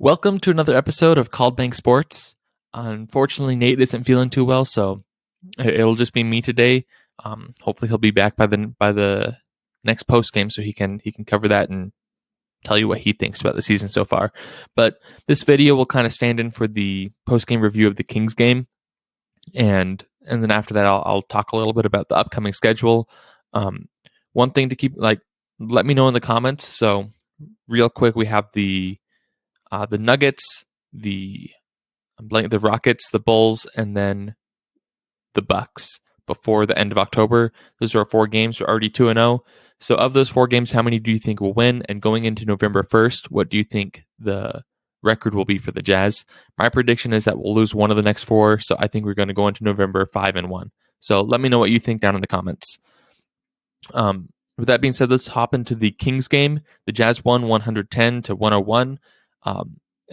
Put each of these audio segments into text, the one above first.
Welcome to another episode of Called Bank Sports. Unfortunately, Nate isn't feeling too well, so it'll just be me today. Hopefully, he'll be back by the next post game, so he can cover that and tell you what he thinks about the season so far. But this video will kind of stand in for the post game review of the Kings game, and then after that, I'll talk a little bit about the upcoming schedule. One thing to keep let me know in the comments. So real quick, we have the Nuggets, the Rockets, the Bulls, and then the Bucks before the end of October. Those are our 4 games. We're already 2-0. So of those 4 games, how many do you think will win? And going into November 1st, what do you think the record will be for the Jazz? My prediction is that we'll lose one of the next 4. So I think we're going to go into November 5-1. So let me know what you think down in the comments. With that being said, let's hop into the Kings game. The Jazz won 110-101.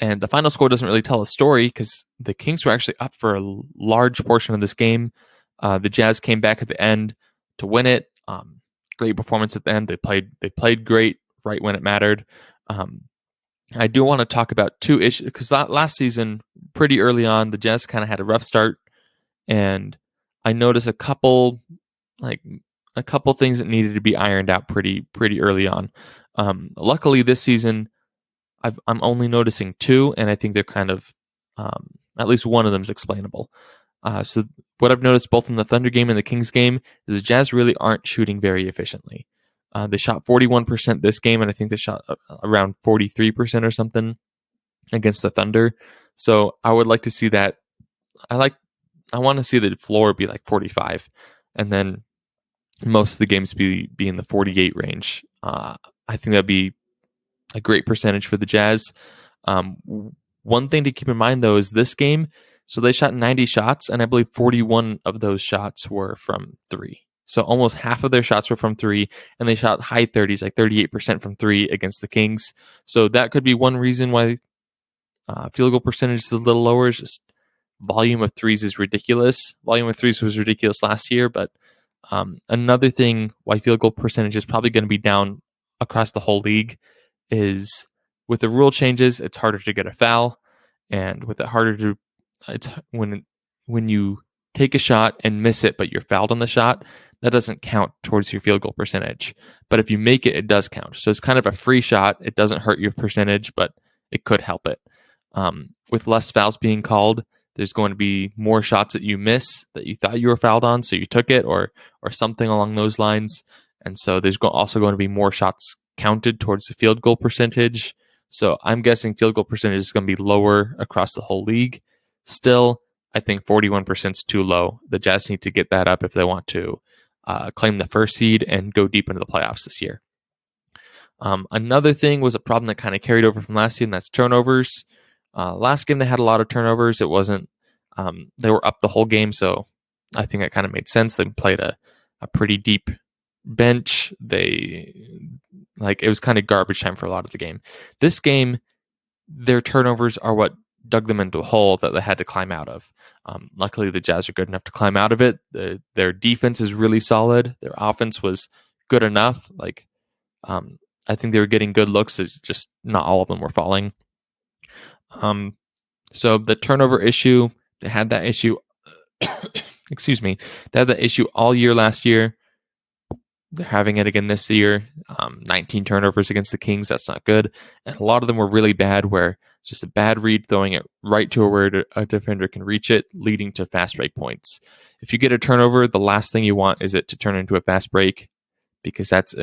And the final score doesn't really tell a story because the Kings were actually up for a large portion of this game. The Jazz came back at the end to win it. Great performance at the end. They played great right when it mattered. I do want to talk about 2 issues because last season, pretty early on, the Jazz kind of had a rough start, and I noticed a couple things that needed to be ironed out pretty early on. Luckily, this season, I'm only noticing 2, and I think they're kind of, at least one of them is explainable. So what I've noticed both in the Thunder game and the Kings game is the Jazz really aren't shooting very efficiently. They shot 41% this game, and I think they shot around 43% or something against the Thunder. So I would like to see that. I want to see the floor be like 45, and then most of the games be in the 48 range. I think that'd be a great percentage for the Jazz. One thing to keep in mind, though, is this game. So they shot 90 shots, and I believe 41 of those shots were from 3. So almost half of their shots were from 3, and they shot high 30s, like 38% from 3 against the Kings. So that could be one reason why field goal percentage is a little lower. Is just volume of threes is ridiculous. Volume of threes was ridiculous last year, but another thing why field goal percentage is probably going to be down across the whole league is with the rule changes, it's harder to get a foul, and with it harder to, it's when you take a shot and miss it, but you're fouled on the shot, that doesn't count towards your field goal percentage. But if you make it, it does count. So it's kind of a free shot. It doesn't hurt your percentage, but it could help it. With less fouls being called, there's going to be more shots that you miss that you thought you were fouled on, so you took it, or something along those lines. And so there's also going to be more shots counted towards the field goal percentage. So I'm guessing field goal percentage is going to be lower across the whole league. Still, I think 41% is too low. The Jazz need to get that up if they want to claim the first seed and go deep into the playoffs this year. Another thing was a problem that kind of carried over from last year, and that's turnovers. Last game they had a lot of turnovers. It wasn't they were up the whole game, so I think that kind of made sense. They played a pretty deep bench. It was kind of garbage time for a lot of the game. This game, their turnovers are what dug them into a hole that they had to climb out of. Luckily, the Jazz are good enough to climb out of it. Their defense is really solid. Their offense was good enough. I think they were getting good looks. It's just not all of them were falling. So the turnover issue, they had that issue. Excuse me. They had that issue all year last year. They're having it again this year. 19 turnovers against the Kings. That's not good. And a lot of them were really bad, where it's just a bad read, throwing it right to where a defender can reach it, leading to fast break points. If you get a turnover, the last thing you want is it to turn into a fast break, because that's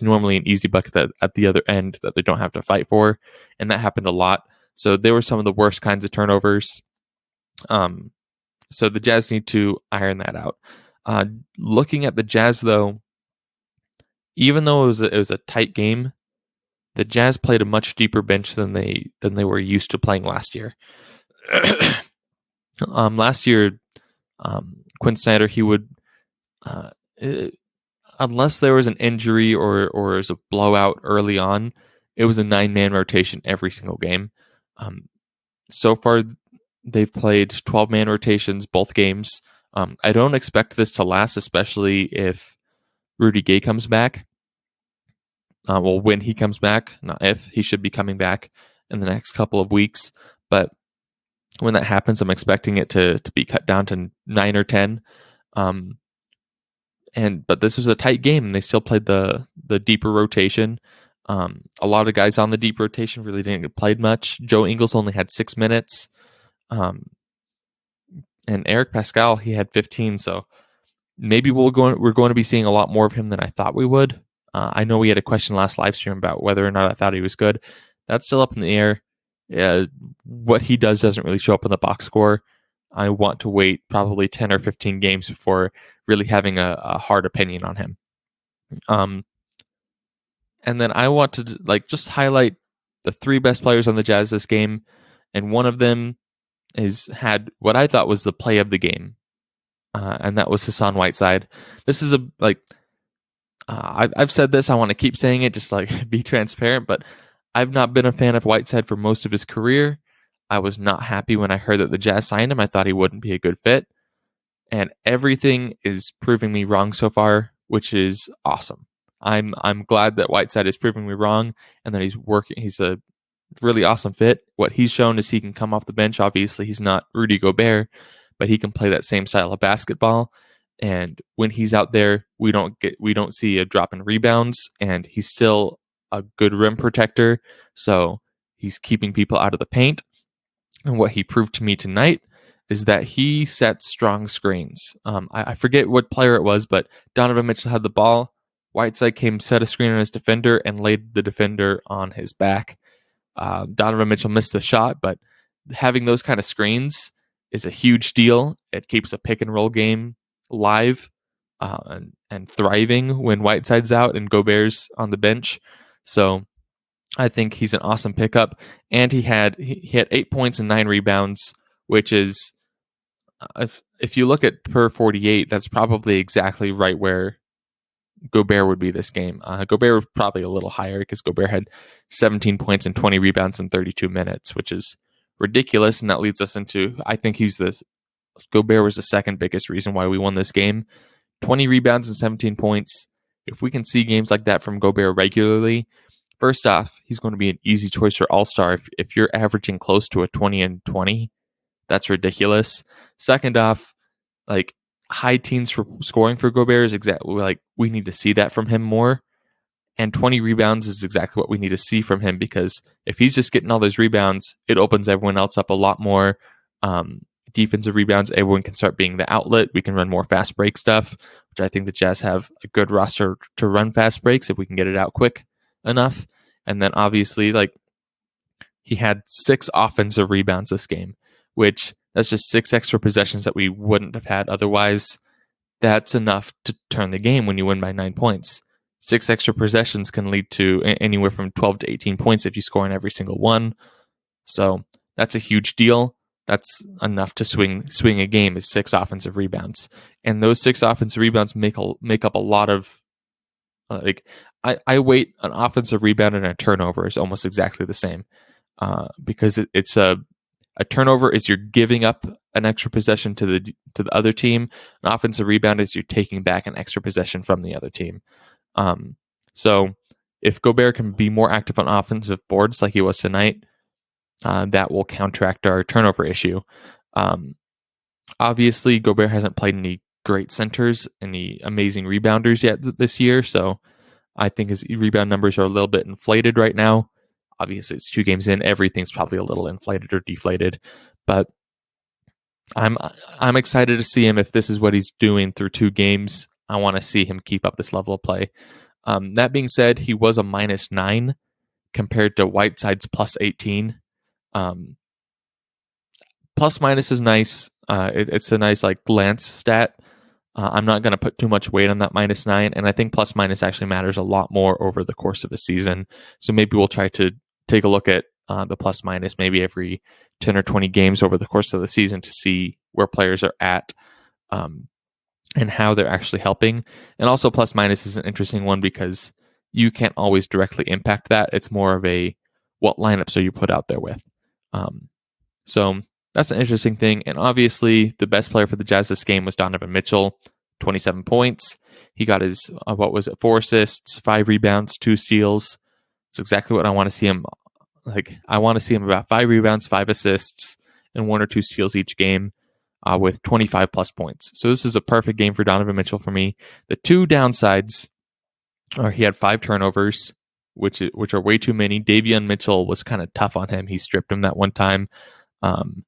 normally an easy bucket at the other end that they don't have to fight for. And that happened a lot. So they were some of the worst kinds of turnovers. So the Jazz need to iron that out. Looking at the Jazz, though, even though it was a tight game, the Jazz played a much deeper bench than they were used to playing last year. Last year, Quinn Snyder, he would, unless there was an injury or it was a blowout early on, it was a 9-man rotation every single game. So far, they've played 12-man rotations both games. I don't expect this to last, especially if Rudy Gay comes back. When he comes back, not if, he should be coming back. in the next couple of weeks. But when that happens, I'm expecting it to be cut down to 9 or 10. But this was a tight game, and they still played the deeper rotation. A lot of guys on the deep rotation really didn't get played much. Joe Ingles only had 6 minutes. And Eric Pascal, he had 15. So maybe we're going to be seeing a lot more of him than I thought we would. I know we had a question last live stream about whether or not I thought he was good. That's still up in the air. What he doesn't really show up in the box score. I want to wait probably 10 or 15 games before really having a hard opinion on him. And then I want to just highlight the 3 best players on the Jazz this game, and one of them had what I thought was the play of the game, and that was Hassan Whiteside. This is I've said this. I want to keep saying it, just be transparent. But I've not been a fan of Whiteside for most of his career. I was not happy when I heard that the Jazz signed him. I thought he wouldn't be a good fit. And everything is proving me wrong so far, which is awesome. I'm glad that Whiteside is proving me wrong and that he's working. He's a really awesome fit. What he's shown is he can come off the bench. Obviously, he's not Rudy Gobert, but he can play that same style of basketball. And when he's out there, we don't see a drop in rebounds, and he's still a good rim protector. So he's keeping people out of the paint. And what he proved to me tonight is that he sets strong screens. I forget what player it was, but Donovan Mitchell had the ball. Whiteside came, set a screen on his defender, and laid the defender on his back. Donovan Mitchell missed the shot, but having those kind of screens is a huge deal. It keeps a pick and roll game live and thriving when Whiteside's out and Gobert's on the bench. So I think he's an awesome pickup. And he had 8 points and 9 rebounds, which is, if you look at per 48, that's probably exactly right where Gobert would be this game. Gobert was probably a little higher because Gobert had 17 points and 20 rebounds in 32 minutes, which is ridiculous. And that leads us into, I think Gobert was the second biggest reason why we won this game. 20 rebounds and 17 points. If we can see games like that from Gobert regularly, first off, he's going to be an easy choice for All-Star. If you're averaging close to a 20 and 20, that's ridiculous. Second off, high teens for scoring for Gobert is exactly we need to see that from him more. And 20 rebounds is exactly what we need to see from him, because if he's just getting all those rebounds, it opens everyone else up a lot more. Defensive rebounds, everyone can start being the outlet. We can run more fast break stuff, which I think the Jazz have a good roster to run fast breaks if we can get it out quick enough. And then obviously, he had 6 offensive rebounds this game, which that's just 6 extra possessions that we wouldn't have had otherwise. That's enough to turn the game when you win by 9 points. 6 extra possessions can lead to anywhere from 12 to 18 points if you score in every single one. So that's a huge deal. That's enough to swing a game, is 6 offensive rebounds. And those 6 offensive rebounds make up a lot of, I weight an offensive rebound and a turnover is almost exactly the same, because it's a turnover is you're giving up an extra possession to the other team. An offensive rebound is you're taking back an extra possession from the other team. So if Gobert can be more active on offensive boards like he was tonight, that will counteract our turnover issue. Obviously, Gobert hasn't played any great centers, any amazing rebounders yet this year, so I think his rebound numbers are a little bit inflated right now. Obviously, it's 2 games in. Everything's probably a little inflated or deflated, but I'm excited to see him. If this is what he's doing through 2 games, I want to see him keep up this level of play. That being said, he was a -9 compared to Whiteside's +18. Plus minus is nice. It's a nice glance stat. I'm not going to put too much weight on that -9, and I think plus minus actually matters a lot more over the course of a season. So maybe we'll try to take a look at the plus minus maybe every 10 or 20 games over the course of the season to see where players are at and how they're actually helping. And also plus minus is an interesting one because you can't always directly impact that. It's more of a what lineups are you put out there with. So that's an interesting thing. And obviously, the best player for the Jazz this game was Donovan Mitchell, 27 points. He got his, 4 assists, 5 rebounds, 2 steals. It's exactly what I want to see him I want to see him about 5 rebounds, 5 assists, and 1 or 2 steals each game, with 25 plus points. So this is a perfect game for Donovan Mitchell for me. The two downsides are he had 5 turnovers, which are way too many. Davion Mitchell was kind of tough on him. He stripped him that one time. Um,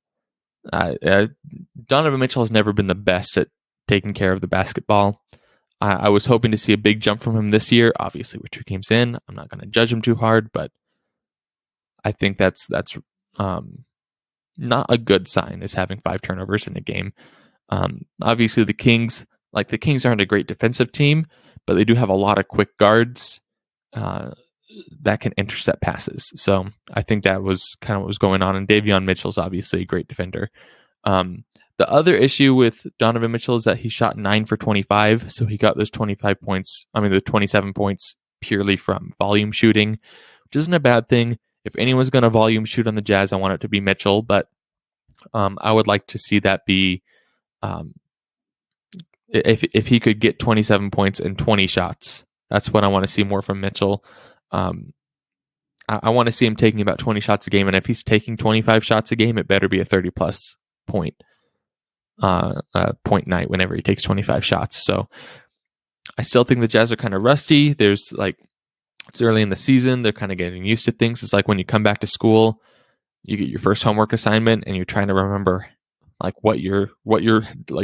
Donovan Mitchell has never been the best at taking care of the basketball. I was hoping to see a big jump from him this year. Obviously, we're 2 games in. I'm not going to judge him too hard, but I think that's not a good sign, is having 5 turnovers in a game. Obviously, the Kings aren't a great defensive team, but they do have a lot of quick guards that can intercept passes. So I think that was kind of what was going on. And Davion Mitchell's obviously a great defender. The other issue with Donovan Mitchell is that he shot 9 for 25. So he got those 25 points, the 27 points purely from volume shooting, which isn't a bad thing. If anyone's going to volume shoot on the Jazz, I want it to be Mitchell, but I would like to see that be if he could get 27 points and 20 shots. That's what I want to see more from Mitchell. I want to see him taking about 20 shots a game, and if he's taking 25 shots a game, it better be a 30-plus point night whenever he takes 25 shots. So I still think the Jazz are kind of rusty. It's early in the season. They're kind of getting used to things. It's like when you come back to school, you get your first homework assignment, and you're trying to remember what you're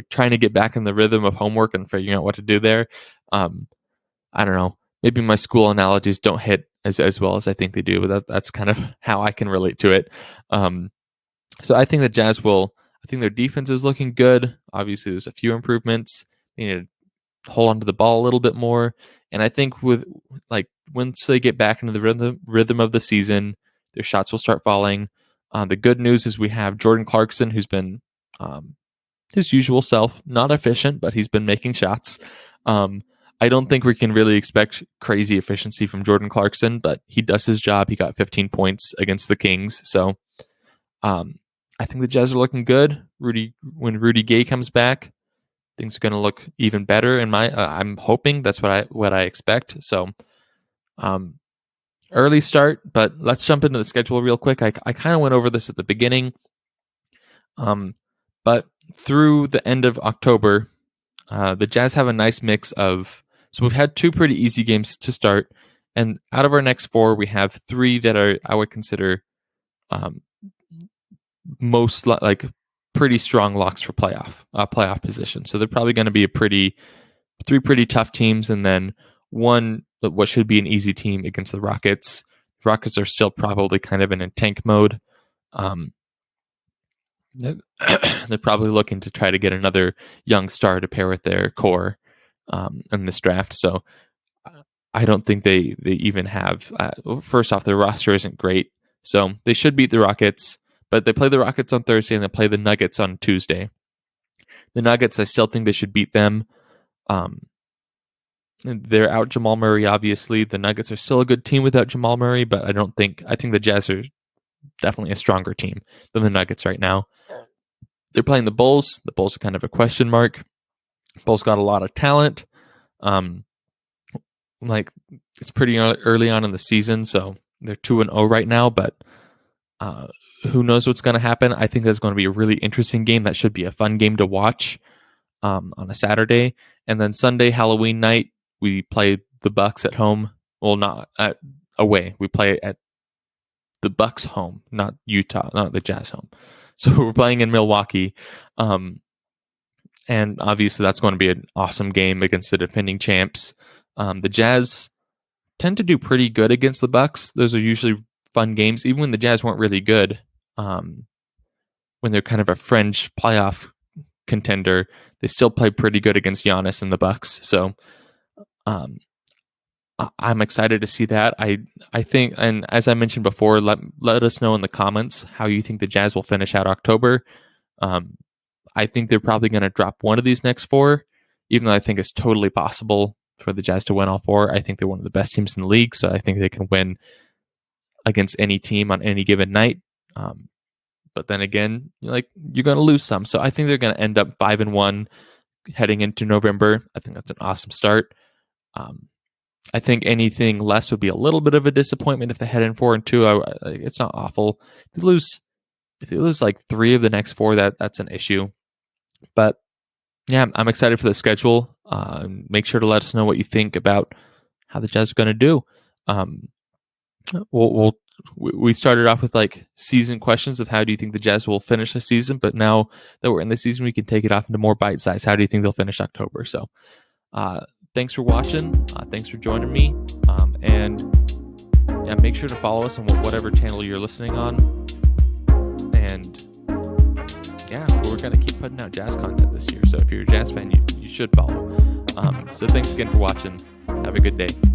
trying to get back in the rhythm of homework and figuring out what to do there. I don't know. Maybe my school analogies don't hit as well as I think they do, but that's kind of how I can relate to it. So I think the Jazz I think their defense is looking good. Obviously, there's a few improvements. They need to hold onto the ball a little bit more. And I think once they get back into the rhythm of the season, their shots will start falling. The good news is we have Jordan Clarkson, who's been his usual self, not efficient, but he's been making shots. I don't think we can really expect crazy efficiency from Jordan Clarkson, but he does his job. He got 15 points against the Kings. So I think the Jazz are looking good. When Rudy Gay comes back, things are going to look even better. I'm hoping that's what I expect. So early start, but let's jump into the schedule real quick. I kind of went over this at the beginning. But through the end of October, the Jazz have a nice mix of. So we've had 2 pretty easy games to start, and out of our next 4, we have 3 that I would consider most pretty strong locks for playoff position. So they're probably going to be 3 pretty tough teams, and then one what should be an easy team against the Rockets. The Rockets are still probably kind of in a tank mode. They're probably looking to try to get another young star to pair with their core in this draft. So I don't think they even have. First off, their roster isn't great, so they should beat the Rockets. But they play the Rockets on Thursday and they play the Nuggets on Tuesday. The Nuggets, I still think they should beat them. They're out Jamal Murray, obviously. The Nuggets are still a good team without Jamal Murray, but I think the Jazz are definitely a stronger team than the Nuggets right now. They're playing the Bulls. The Bulls are kind of a question mark. Bulls got a lot of talent. It's pretty early on in the season, so they're 2-0 right now, but who knows what's going to happen. I think that's going to be a really interesting game. That should be a fun game to watch on a Saturday. And then Sunday, Halloween night, we play the Bucks at home. Well, not away. We play at the Bucks home, not Utah, not the Jazz home. So we're playing in Milwaukee. And obviously that's going to be an awesome game against the defending champs. The Jazz tend to do pretty good against the Bucks. Those are usually fun games, even when the Jazz weren't really good. When they're kind of a fringe playoff contender, they still play pretty good against Giannis and the Bucks. So I'm excited to see that. I think, and as I mentioned before, let us know in the comments how you think the Jazz will finish out October. I think they're probably going to drop one of these next 4, even though I think it's totally possible for the Jazz to win all 4. I think they're one of the best teams in the league, so I think they can win against any team on any given night. But then again, you're going to lose some. So I think they're going to end up 5-1 heading into November. I think that's an awesome start. I think anything less would be a little bit of a disappointment if they head in 4-2. It's not awful. If they lose like 3 of the next 4, that's an issue. But yeah, I'm excited for the schedule. Make sure to let us know what you think about how the Jazz are going to do. We started off with like season questions of how do you think the Jazz will finish the season, but now that we're in the season, we can take it off into more bite size. How do you think they'll finish October? So, thanks for watching. Thanks for joining me. And yeah, make sure to follow us on whatever channel you're listening on. And yeah, we're going to keep putting out Jazz content this year. So if you're a Jazz fan, you should follow. So thanks again for watching. Have a good day.